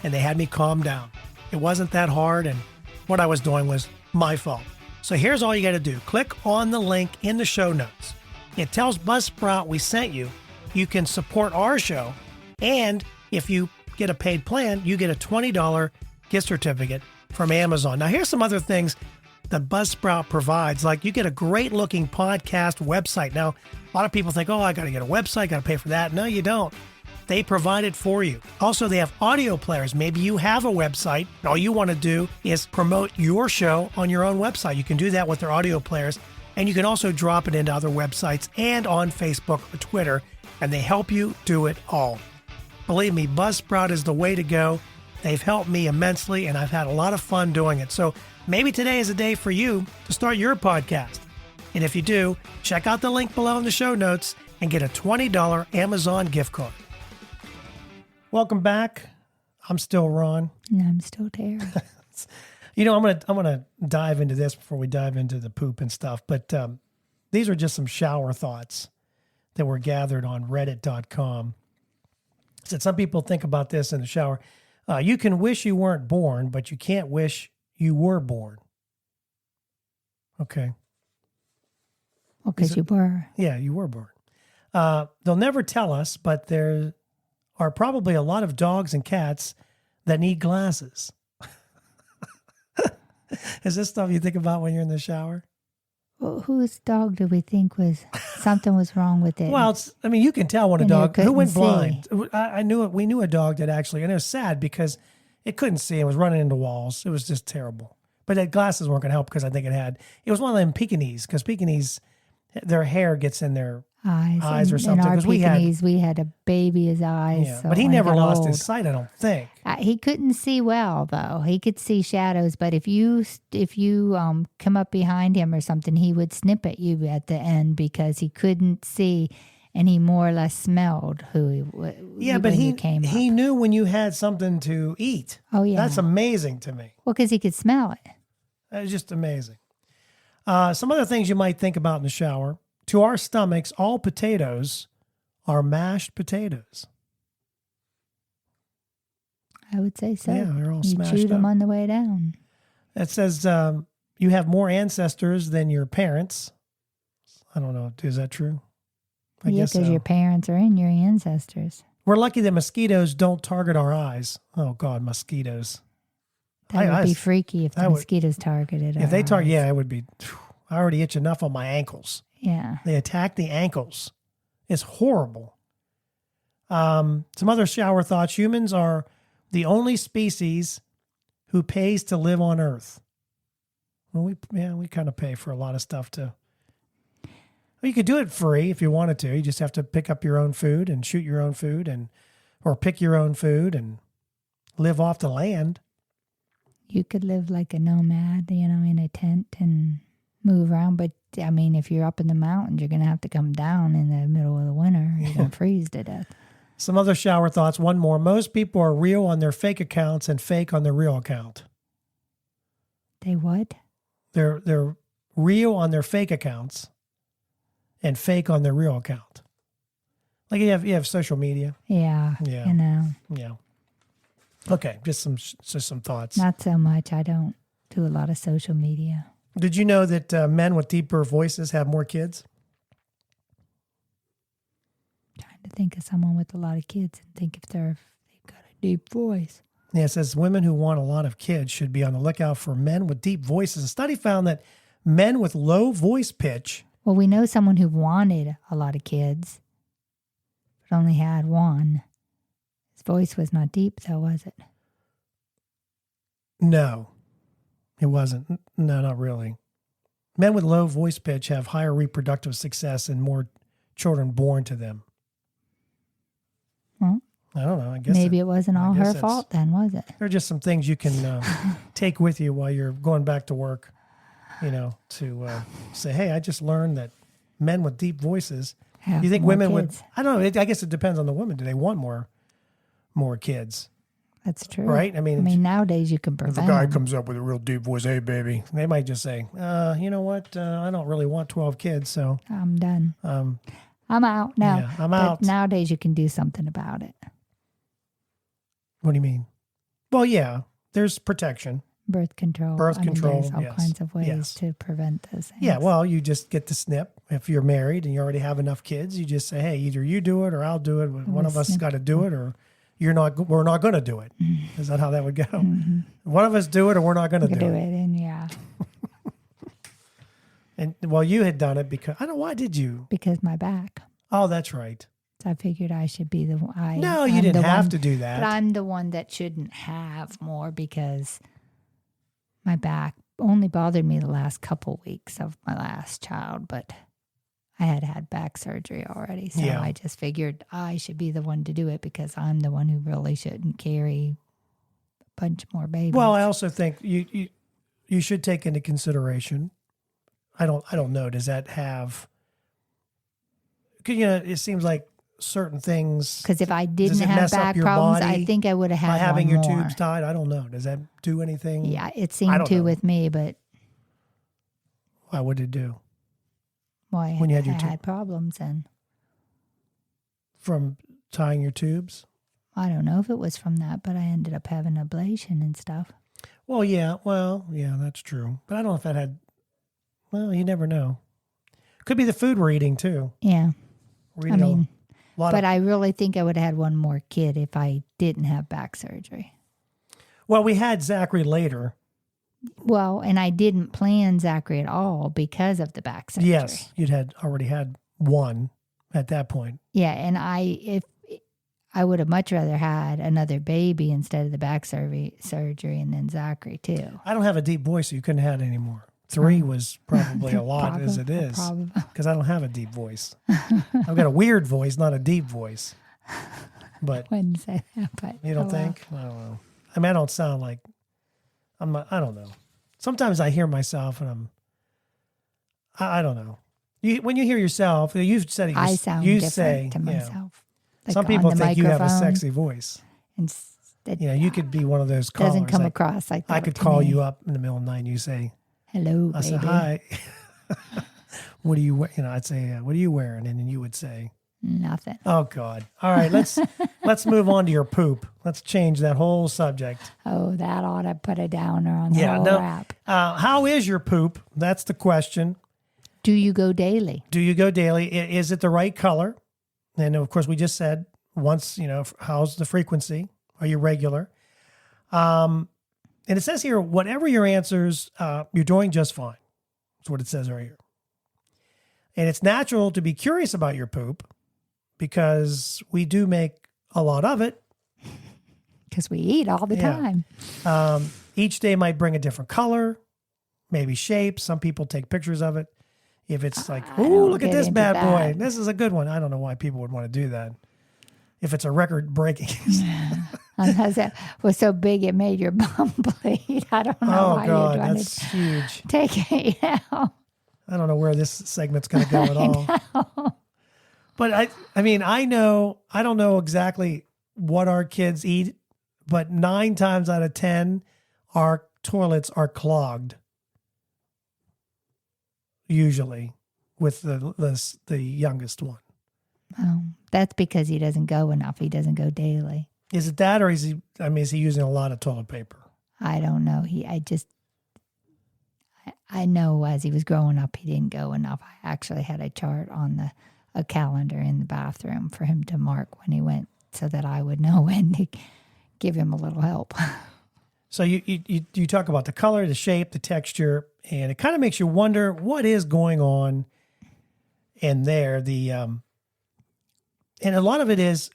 and they had me calm down. It wasn't that hard, and what I was doing was my fault. So here's all you got to do. Click on the link in the show notes. It tells Buzzsprout we sent you. You can support our show. And if you get a paid plan, you get a $20 gift certificate from Amazon. Now, here's some other things that Buzzsprout provides. Like, you get a great looking podcast website. Now, a lot of people think, oh, I got to get a website, got to pay for that. No, you don't. They provide it for you. Also, they have audio players. Maybe you have a website. And all you want to do is promote your show on your own website. You can do that with their audio players. And you can also drop it into other websites and on Facebook or Twitter. And they help you do it all. Believe me, Buzzsprout is the way to go. They've helped me immensely, and I've had a lot of fun doing it. So maybe today is a day for you to start your podcast. And if you do, check out the link below in the show notes and get a $20 Amazon gift card. Welcome back. I'm still Ron. And I'm still Tara. You know, I'm gonna dive into this before we dive into the poop and stuff. But these are just some shower thoughts that were gathered on Reddit.com. Said some people think about this in the shower. You can wish you weren't born, but you can't wish you were born. Okay. Well, because you were. Yeah, you were born. They'll never tell us, but there are probably a lot of dogs and cats that need glasses. Is this stuff you think about when you're in the shower? Well, whose dog do we think something was wrong with it? Well, you can tell when a And dog you who went couldn't blind. I knew it. We knew a dog that actually, and it was sad because it couldn't see. It was running into walls. It was just terrible. But the glasses weren't going to help because I think it was one of them Pekingese, because Pekingese, their hair gets in their eyes or something. In our Because we had a baby's eyes. yeah, so but he when never got lost old- his sight, I don't think. He couldn't see well though. He could see shadows, but if you come up behind him or something, he would snip at you at the end because he couldn't see, and he more or less smelled Yeah, but you came he up. knew when you had something to eat. Oh yeah, That's amazing to me. well because he could smell it. It's just amazing. Some other things you might think about in the shower. To our stomachs, all potatoes are mashed potatoes. I would say so. Yeah, they're all you smashed chewed them up. on the way down. It says you have more ancestors than your parents. I don't know. Is that true? I Yeah, guess because so. your parents are in your ancestors. We're lucky that mosquitoes don't target our eyes. Oh, God, mosquitoes. That would I- be freaky if the that would- mosquitoes targeted If they our target, eyes. yeah, it would be. I already itch enough on my ankles. Yeah. They attack the ankles. It's horrible. Some other shower thoughts. Humans are the only species who pays to live on Earth. Well, we kind of pay for a lot of stuff to. Well, you could do it free if you wanted to. You just have to pick up your own food and shoot your own food or pick your own food and live off the land. You could live like a nomad, in a tent and move around. But, if you're up in the mountains, you're going to have to come down in the middle of the winter. You're going to freeze to death. Some other shower thoughts. One more. Most people are real on their fake accounts and fake on their real account. They what? They're real on their fake accounts and fake on their real account. Like you have social media. Yeah. Yeah. Yeah. Okay, just some thoughts. Not so much. I don't do a lot of social media. Did you know that men with deeper voices have more kids? Trying to think of someone with a lot of kids and think if they've got a deep voice. Yeah, it says women who want a lot of kids should be on the lookout for men with deep voices. A study found that men with low voice pitch. Well, we know someone who wanted a lot of kids, but only had one. His voice was not deep, though, was it? No, it wasn't. No, not really. Men with low voice pitch have higher reproductive success and more children born to them. Well, I don't know. I guess maybe it wasn't all her guess fault then, was it? there are just some things you can take with you while you're going back to work, to say, hey, I just learned that men with deep voices, Have you think more women kids. would, I don't know. I guess it depends on the woman. Do they want more kids? That's true. Right? I mean, nowadays you can if prevent a guy them. comes up with a real deep voice, hey, baby, they might just say, you know what? I don't really want 12 kids. So, I'm done. I'm out now. Yeah, I'm But out. nowadays you can do something about it. What do you mean? Well, yeah, there's protection. Birth control. Birth control, There's all yes. kinds of ways Yes. to prevent those things. Yeah, well, you just get the snip. If you're married and you already have enough kids, you just say, hey, either you do it or I'll do it. One of us has got to do it, or we're not going to do it. Is that how that would go? One of us do it or we're not going to do it. And yeah. And well, you had done it because, I don't know, why did you? Because my back. Oh, that's right. So I figured I should be the one. No, you didn't have to do that. But I'm the one that shouldn't have more because my back only bothered me the last couple weeks of my last child, but I had back surgery already. So Yeah. I just figured I should be the one to do it because I'm the one who really shouldn't carry a bunch more babies. Well, I also think you should take into consideration. I don't know. Does that have? 'Cause, it seems like certain things. Because if I does didn't it have mess up back your problems, body I think I would have had by having one your more. tubes tied. I don't know. Does that do anything? Yeah, it I seemed don't to know. with me, but What did it do well, When you had I your had problems, and from tying your tubes? I don't know if it was from that, but I ended up having ablation and stuff. Well, yeah. That's true. But I don't know if that had. Well, you never know. Could be the food we're eating too. Yeah, We're I eating mean, a lot but of. I really think I would have had one more kid if I didn't have back surgery. Well, we had Zachary later. Well, and I didn't plan Zachary at all because of the back surgery. Yes, you'd already had one at that point. Yeah, and if I would have much rather had another baby instead of the back surgery and then Zachary too. I don't have a deep voice, so you couldn't have it anymore. 3 was probably a lot as it is because I don't have a deep voice. I've got a weird voice, not a deep voice. But Wouldn't say that, but you don't think? I don't know. I mean, I don't sound like I don't know. Sometimes I hear myself and I don't know. When you hear yourself, you've said it. I sound you different say, to myself. Like some on people the think you have a microphone, sexy voice. and that You could be one of those callers. doesn't come like, across like that. I could to call me. you up in the middle of the night and you say, Hello, I baby. said, hi. What are you wearing? I'd say, what are you wearing? And then you would say, Nothing. oh God. All right, let's move on to your poop. Let's change that whole subject. Oh, that ought to put a downer on the whole wrap. How is your poop? That's the question. Do you go daily? Do you go daily? Is it the right color? And of course, we just said once, how's the frequency? Are you regular? And it says here, whatever your answers, you're doing just fine. That's what it says right here. And it's natural to be curious about your poop because we do make a lot of it. Because we eat all the time. Each day might bring a different color, maybe shape. Some people take pictures of it. If it's like, ooh, look at this bad boy. This is a good one. I don't know why people would want to do that. If it's a record breaking. Unless it was so big it made your bum bleed. I don't know why God, you'd want that's to huge. take it out. I don't know where this segment's going to go at all. But I don't know exactly what our kids eat, but 9 times out of 10, our toilets are clogged. Usually with the youngest one. Oh, that's because he doesn't go enough. He doesn't go daily. Is it that, or is he using a lot of toilet paper? I don't know. I know as he was growing up, he didn't go enough. I actually had a chart on a calendar in the bathroom for him to mark when he went so that I would know when to give him a little help. So you talk about the color, the shape, the texture, and it kind of makes you wonder what is going on in there. And a lot of it is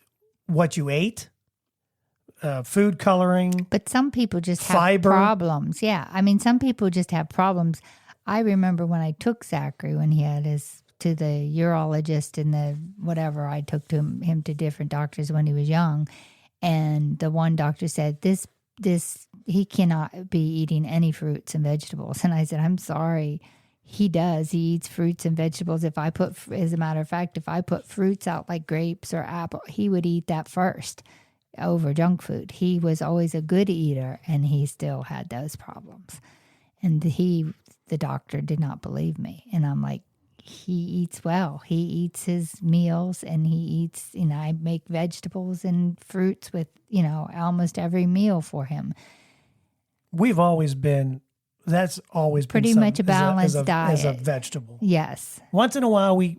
what you ate, food coloring. But some people just have Fiber. problems. Yeah. I mean, some people just have problems. I remember when I took Zachary when he had to the urologist and the whatever, I took him to different doctors when he was young. And the one doctor said, he cannot be eating any fruits and vegetables. And I said, I'm sorry. He does. He eats fruits and vegetables. As a matter of fact, if I put fruits out like grapes or apple, he would eat that first over junk food. He was always a good eater, and he still had those problems. And the doctor did not believe me. And I'm like, he eats well. He eats his meals, and he eats, I make vegetables and fruits with, almost every meal for him. we've always been, that's always been Pretty much a balanced as diet. a vegetable. Yes. Once in a while, we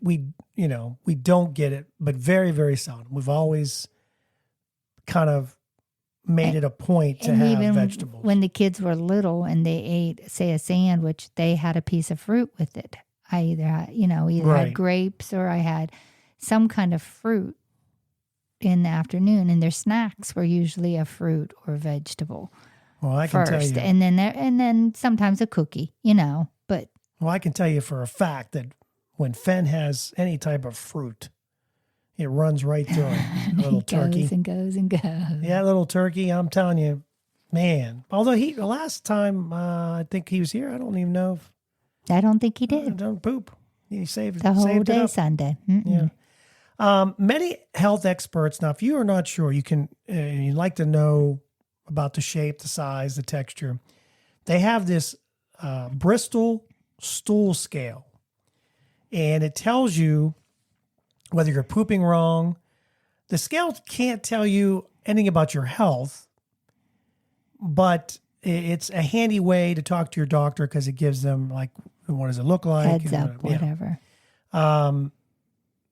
don't get it, but very, very seldom. We've always kind of made it a point to And have even vegetables. when the kids were little and they ate, say, a sandwich, they had a piece of fruit with it. I either had, Right. had grapes or I had some kind of fruit in the afternoon, and their snacks were usually a fruit or vegetable Well, I can first, tell you. and then sometimes a cookie, But Well, I can tell you for a fact that when Fen has any type of fruit, it runs right through it. A little it turkey. goes and goes and goes. Yeah, little turkey. I'm telling you, man. Although the last time I think he was here, I don't even know if I don't think he I did don't poop. He saved the whole saved it day up. Sunday. Yeah. Many health experts. Now, if you are not sure, you'd like to know about the shape, the size, the texture. They have this Bristol stool scale, and it tells you whether you're pooping wrong. The scale can't tell you anything about your health, but it's a handy way to talk to your doctor because it gives them like, what does it look like? Heads and up, whatever.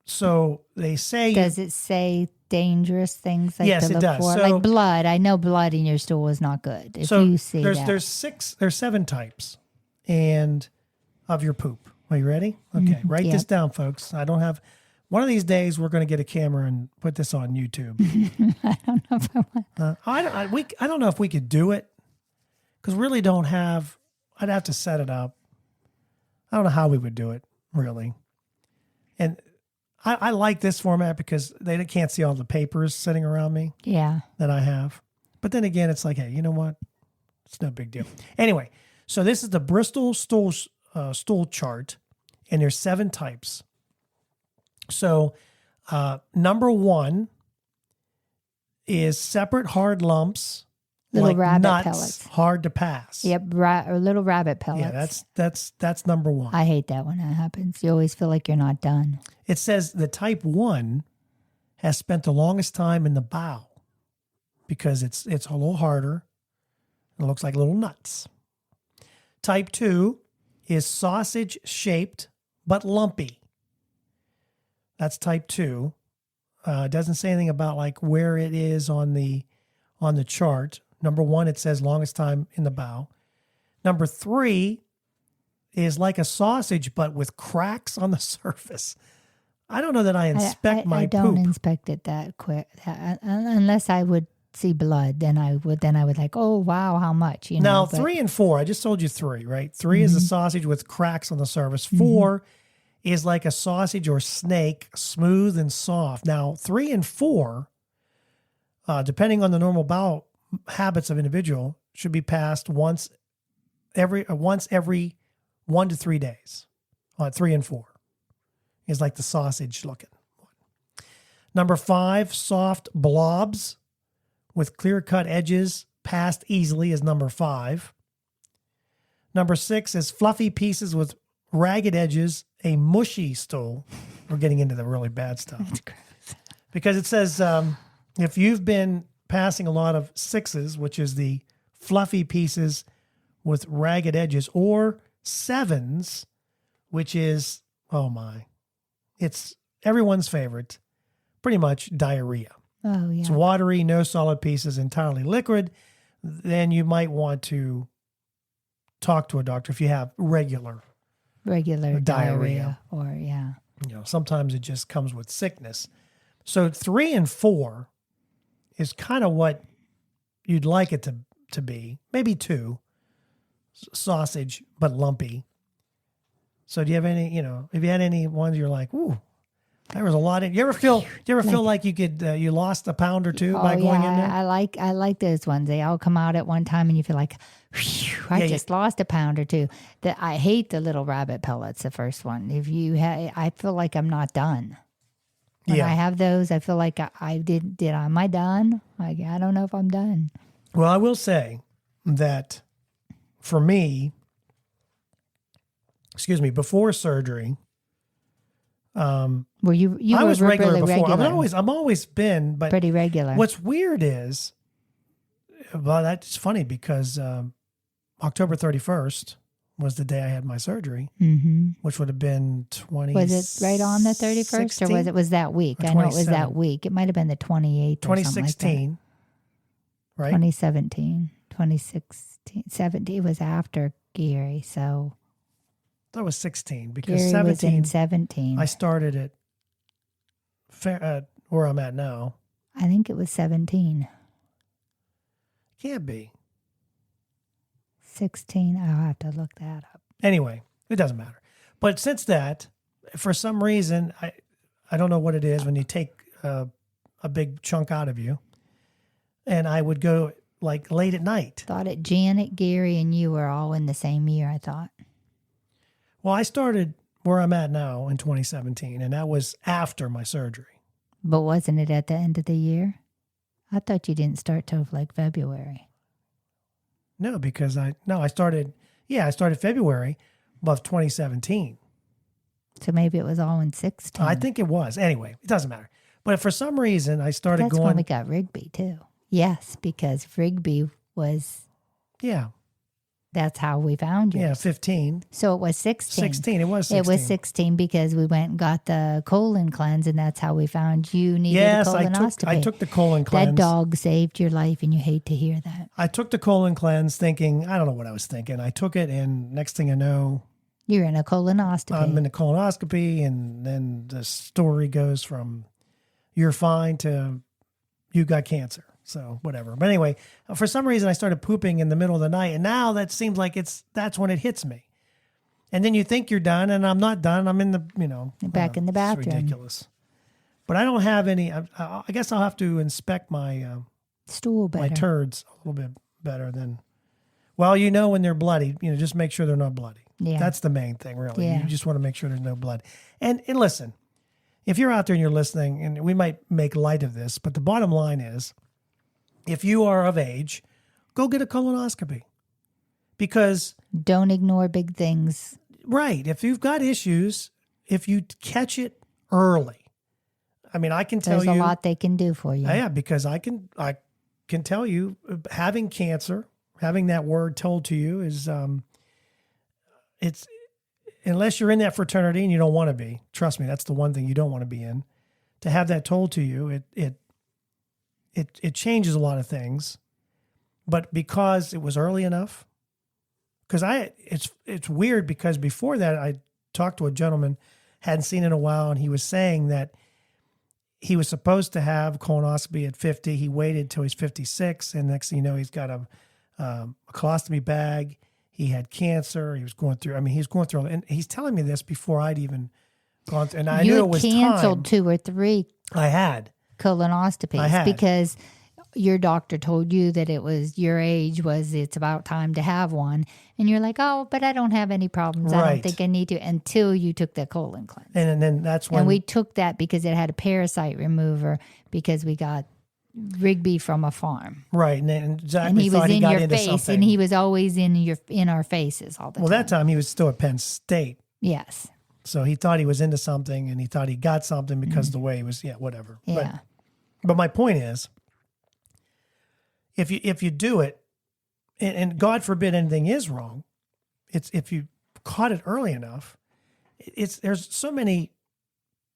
So they say, Does it say dangerous things like Yes, to it look does. for? So- Like blood. I know blood in your stool is not good. If so you see there's that. there's 7 types and of your poop. Are you ready? Okay, write this yep. down, folks. I don't have. One of these days, we're going to get a camera and put this on YouTube. I don't know if I want. I don't know if we could do it because we really don't have. I'd have to set it up. I don't know how we would do it really. And I like this format because they can't see all the papers sitting around me Yeah. that I have. But then again, it's like, hey, you know what? It's no big deal. Anyway, so this is the Bristol stool chart, and there's 7 types. So number 1 is separate hard lumps, Little like rabbit nuts, pellets. hard to pass. Yep. Or little rabbit pellets. Yeah, that's number 1. I hate that when that happens. You always feel like you're not done. It says the type 1 has spent the longest time in the bowel because it's a little harder. It looks like little nuts. Type 2 is sausage shaped but lumpy. That's type 2. It doesn't say anything about like where it is on the chart. Number 1, it says longest time in the bowel. Number 3 is like a sausage but with cracks on the surface. I don't know that I inspect my I don't poop. inspect it that quick unless I would see blood. Then I would like, oh wow, how much? Now, but- 3 and 4, I just told you 3, right? 3 is a sausage with cracks on the surface. 4 is like a sausage or snake, smooth and soft. Now, 3 and 4, depending on the normal bowel habits of individual, should be passed once every 1 to 3 days. 3 and 4 is like the sausage looking one. Number 5, soft blobs with clear-cut edges passed easily is number 5. Number 6 is fluffy pieces with ragged edges, a mushy stool. We're getting into the really bad stuff. Because it says if you've been passing a lot of 6s, which is the fluffy pieces with ragged edges, or 7s, which is, oh my, it's everyone's favorite, pretty much diarrhea. Oh yeah. It's watery, no solid pieces, entirely liquid. Then you might want to talk to a doctor if you have regular diarrhea or yeah. Sometimes it just comes with sickness. So 3 and 4 is kind of what you'd like it to be. Maybe 2, sausage, but lumpy. So do you have any, have you had any ones you're like, ooh, there was a lot in, you ever feel like you could, you lost a pound or 2 by going in there? I like those ones. They all come out at one time and you feel like, whew, I just lost a pound or 2. That I hate the little rabbit pellets, the first one. I feel like I'm not done. When I have those, I feel like am I done? Like, I don't know if I'm done. Well, I will say that for me, before surgery, Were you I was were regular really before. regular. I'm always been, but pretty regular. what's weird is, well, that's funny because October 31st was the day I had my surgery, which would have been 20. Was it right on the 31st or was that week? I know it was that week. It might have been the 28th or something like that. 2016, right? 2017, 2016, 17 was after Gary, so. That was 16 because Gary 17, was in 17. I started at where I'm at now. I think it was 17. Can't be. 16, I'll have to look that up. Anyway, it doesn't matter. But since that, for some reason, I don't know what it is when you take a big chunk out of you, and I would go like late at night. Thought it Janet, Gary, and you were all in the same year, I thought. Well, I started where I'm at now in 2017, and that was after my surgery. But wasn't it at the end of the year? I thought you didn't start till like February. No, because I started February of 2017. So maybe it was all in 16. I think it was. Anyway, it doesn't matter. But for some reason, I started That's when we got Rigby too. Yes, because Rigby was. Yeah. That's how we found you. Yeah, 15. So it was 16. 16. It was 16. It was 16 because we went and got the colon cleanse, and that's how we found you needed a colonoscopy. I took the colon cleanse. That dog saved your life, and you hate to hear that. I took the colon cleanse thinking, I don't know what I was thinking. I took it, and next thing I know, you're in a colonoscopy. I'm in a colonoscopy, and then the story goes from you're fine to you got cancer. So whatever. But anyway, for some reason I started pooping in the middle of the night, and now that seems like that's when it hits me. And then you think you're done, and I'm not done. I'm in the, back in the bathroom. It's ridiculous. But I don't have any. I guess I'll have to inspect my stool better. My turds a little bit better than. Well, when they're bloody, just make sure they're not bloody. Yeah. That's the main thing, really. Yeah. You just want to make sure there's no blood. And listen, if you're out there and you're listening, and we might make light of this, but the bottom line is, if you are of age, go get a colonoscopy. Because don't ignore big things. Right. If you've got issues, if you catch it early, I mean, I can tell there's a lot they can do for you. Yeah, because I can tell you, having cancer, having that word told to you is, it's, unless you're in that fraternity and you don't want to be, trust me, that's the one thing you don't want to be in. To have that told to you, it changes a lot of things, but because it was early enough, because it's weird because before that I talked to a gentleman, hadn't seen in a while, and he was saying that he was supposed to have colonoscopy at 50. He waited till he's 56, and next thing you know, he's got a colostomy bag. He had cancer. He was going through. I mean, he's going through, and he's telling me this before I'd even gone through. And I knew it was canceled time. 2 or 3. I had. Colonoscopies because your doctor told you that it was your age it's about time to have one, and you're like, oh, but I don't have any problems. Right. I don't think I need to, until you took the colon cleanse. And then that's when we took that because it had a parasite remover because we got Rigby from a farm. Right, and exactly. And he was in your face, something. and he was always in our faces all the time. Well, that time he was still at Penn State. Yes. So he thought he was into something, and he thought he got something because the way he was, whatever. Yeah. But my point is, if you do it, and God forbid anything is wrong, it's if you caught it early enough, there's so many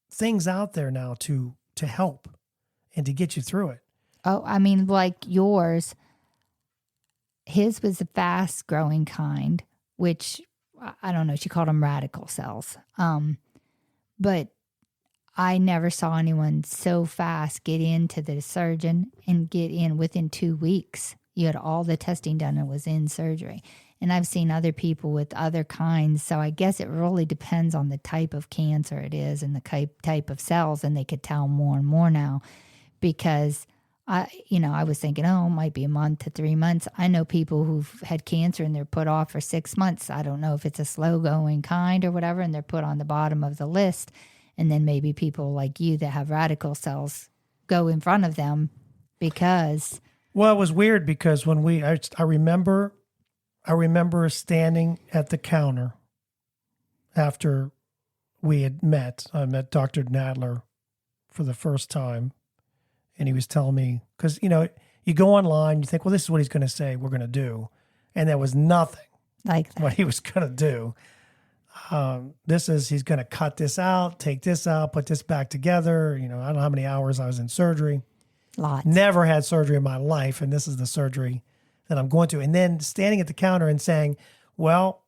things out there now to help and to get you through it. Oh, I mean, like yours, his was a fast growing kind, which I don't know, she called them radical cells. But I never saw anyone so fast get into the surgeon and get in within 2 weeks. You had all the testing done and was in surgery. And I've seen other people with other kinds. So I guess it really depends on the type of cancer it is and the type of cells. And they could tell more and more now because I was thinking, it might be a month to 3 months. I know people who've had cancer and they're put off for 6 months. I don't know if it's a slow going kind or whatever, and they're put on the bottom of the list. And then maybe people like you that have radical cells go in front of them because. Well, it was weird because when I remember standing at the counter after we had met. I met Dr. Nadler for the first time. And he was telling me, because, you go online, you think, well, this is what he's going to say we're going to do. and there was nothing Like that. what he was going to do. He's going to cut this out, take this out, put this back together. I don't know how many hours I was in surgery. Lots. Never had surgery in my life, and this is the surgery that I'm going to. And then standing at the counter and saying, well,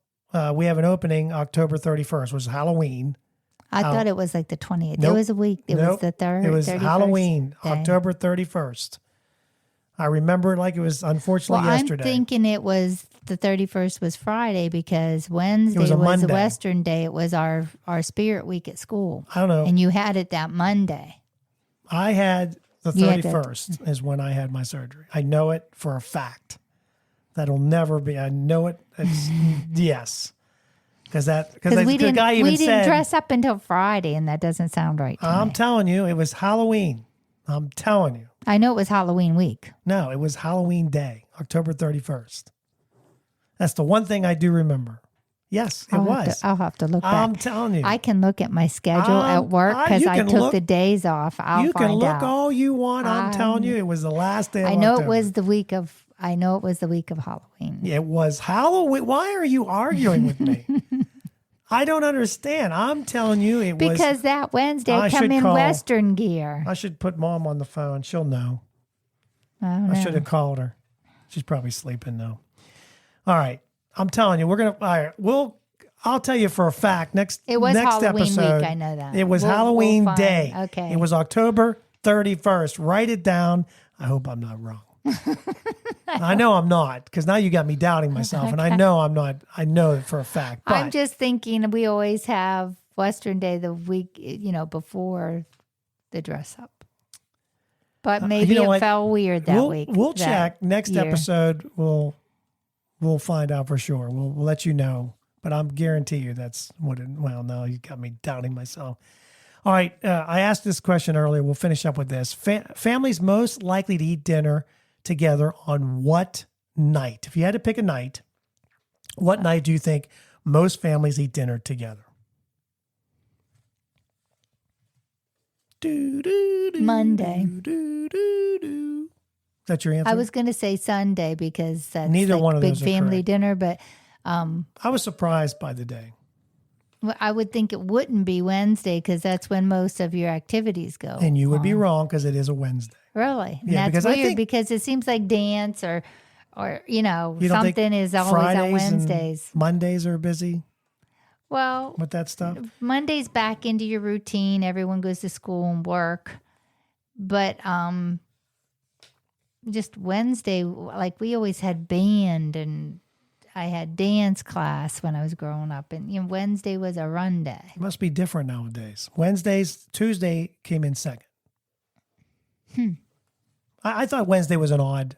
we have an opening October 31st, which is Halloween. I thought it was like the 20th. Nope. It was a week. It was the third. It was 31st Halloween, day. October 31st. I remember it like it was unfortunately yesterday. I'm thinking it was the 31st was Friday because Wednesday was a was the Monday. Western day. It was our spirit week at school. I don't know. And you had it that Monday. I had the You had 31st is when I had my surgery. I know it for a fact. That'll never be. I know it. It's yes. Because we the guy even didn't said, dress up until Friday, and that doesn't sound right to I'm me. telling you, it was Halloween. I'm telling you. I know it was Halloween week. No, it was Halloween day, October 31st. That's the one thing I do remember. Yes, it was. I'll have to look back. I'm telling you. I can look at my schedule at work because you I can took look- the days off. I'll you can find look out. all you want. I'm telling you, it was the last day of I know October. it was the week of. I know it was the week of Halloween. It was Halloween. Why are you arguing with me? I don't understand. I'm telling you, it was. Because that Wednesday I I come should in call- Western gear. I should put Mom on the phone. She'll know. I don't I know. should have called her. She's probably sleeping though. All right. I'm telling you, we're gonna. All right. I'll tell you for a fact. It was next Halloween episode, week, I know that. It was We'll Halloween find- day. okay. It was October 31st. Write it down. I hope I'm not wrong. I know I'm not, because now you got me doubting myself, and I know I'm not. I know it for a fact. But I'm just thinking we always have Western Day the week, before the dress up. But maybe it what? fell weird that week. We'll that check next year. episode. We'll find out for sure. We'll let you know. But I'm guarantee you that's what it. Well, no, you got me doubting myself. All right. I asked this question earlier. We'll finish up with this. Families most likely to eat dinner together on what night? If you had to pick a night, what night do you think most families eat dinner together? Monday. Is that your answer? I was going to say Sunday because that's Neither like one of big those are family correct. dinner, but I was surprised by the day. I would think it wouldn't be Wednesday because that's when most of your activities go. And you would be on. wrong because it is a Wednesday. Really? And Yeah, that's because I weird think- because it seems like dance or You don't think something is always Fridays on and Wednesdays. Mondays are busy Well, with that stuff? Monday's back into your routine. Everyone goes to school and work. But just Wednesday, like we always had band and I had dance class when I was growing up. And Wednesday was a run day. It must be different nowadays. Tuesday came in second. I thought Wednesday was an odd.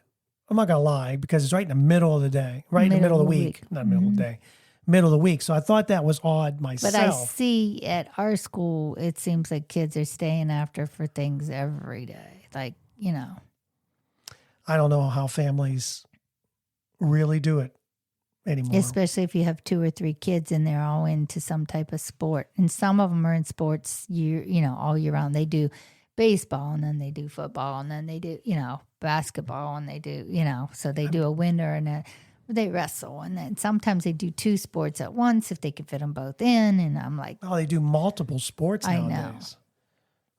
I'm not going to lie because it's right in the middle of the day, right in the middle of the week. Not middle of the day, middle of the week. So I thought that was odd myself. But I see at our school, it seems like kids are staying after for things every day. Like, I don't know how families really do it anymore. especially if you have 2 or 3 kids and they're all into some type of sport. And some of them are in sports all year round. They do baseball and then they do football and then they do, basketball and they do, so they do a winter and they wrestle. And then sometimes they do 2 sports at once if they can fit them both in. And I'm like, Oh, they do multiple sports I nowadays. know.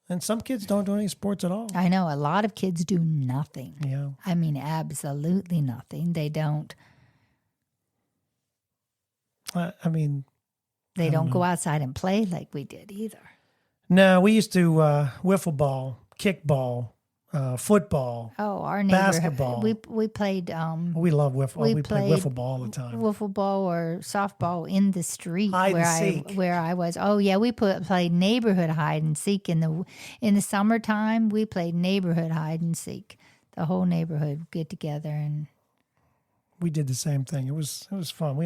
And some kids don't do any sports at all. I know a lot of kids do nothing. Yeah. I mean, absolutely nothing. They don't. I mean, They don't go outside and play like we did either. no, we used to wiffle ball, kickball, football. Oh, our neighborhood. Basketball. We played We love wiffle. We We play played wiffle ball all the time. wiffle ball or softball in the street Hide where and seek. where I was. Oh yeah, we played neighborhood hide and seek in the summertime. We played neighborhood hide and seek. The whole neighborhood would get together and We did the same thing. It was fun.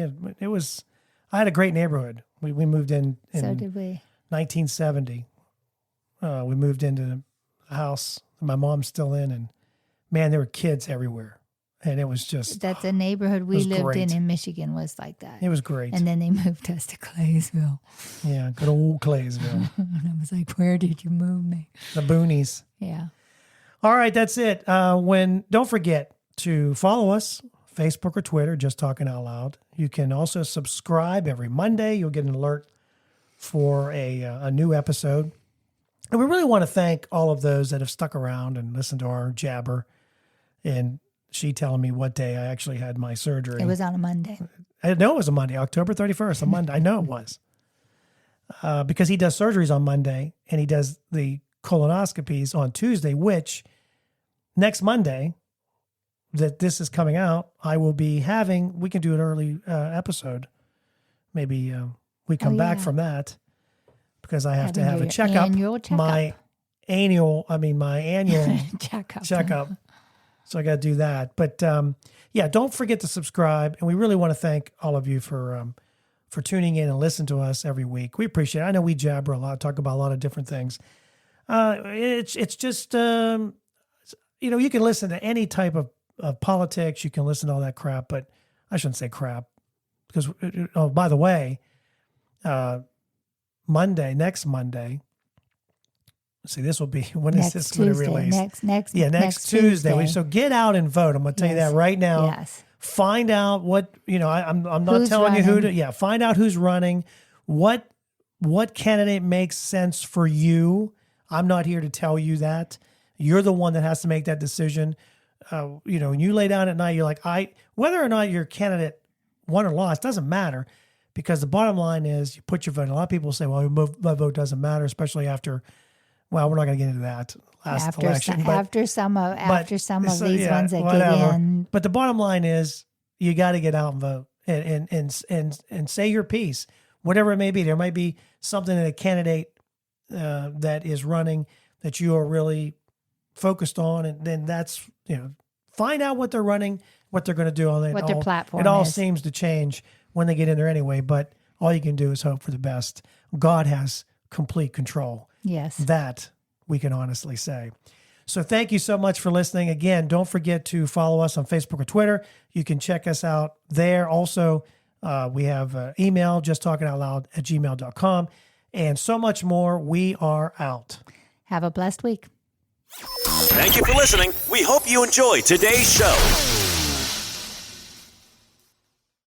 I had a great neighborhood. We moved in so did we. 1970. We moved into the house my mom's still in, and man, there were kids everywhere, and it was just That's a neighborhood we was lived great. in Michigan was like that. it was great. And then they moved us to Claysville. Yeah, good old Claysville, And I was like, where did you move me? the boonies. Yeah. All right, that's it. Don't forget to follow us, Facebook or Twitter, Just Talking Out Loud. You can also subscribe every Monday. You'll get an alert for a new episode. And we really want to thank all of those that have stuck around and listened to our jabber. And she telling me what day I actually had my surgery. It was on a Monday. I know it was a Monday, October 31st, a Monday. I know it was. Because he does surgeries on Monday and he does the colonoscopies on Tuesday, which next Monday that this is coming out, I will be having, we can do an early episode. Maybe we come back from that because I have to have a checkup. My annual checkup. So I got to do that. But don't forget to subscribe. And we really want to thank all of you for tuning in and listening to us every week. We appreciate it. I know we jabber a lot, talk about a lot of different things. It's just, you can listen to any type of politics. You can listen to all that crap, but I shouldn't say crap because, by the way, next Monday, see, this will be, when is this going to release? Next Tuesday. So get out and vote. I'm going to tell you that right now. Yes. Find out what, I'm not telling you who to, find out who's running, what candidate makes sense for you. I'm not here to tell you that. You're the one that has to make that decision. When you lay down at night, you're like, whether or not your candidate won or lost, doesn't matter, because the bottom line is you put your vote. A lot of people say, well, my vote doesn't matter, especially after, well, we're not going to get into that election. After some of these ones that get in. But the bottom line is you got to get out and vote and say your piece, whatever it may be. There might be something in a candidate that is running that you are really focused on, and then that's, find out what they're running, what they're going to do on it. What their platform is. It all seems to change when they get in there anyway, but all you can do is hope for the best. God has complete control. Yes. That we can honestly say. So thank you so much for listening. Again, don't forget to follow us on Facebook or Twitter. You can check us out there. Also, we have email, justtalkingoutloud@gmail.com, and so much more. We are out. Have a blessed week. Thank you for listening. We hope you enjoyed today's show.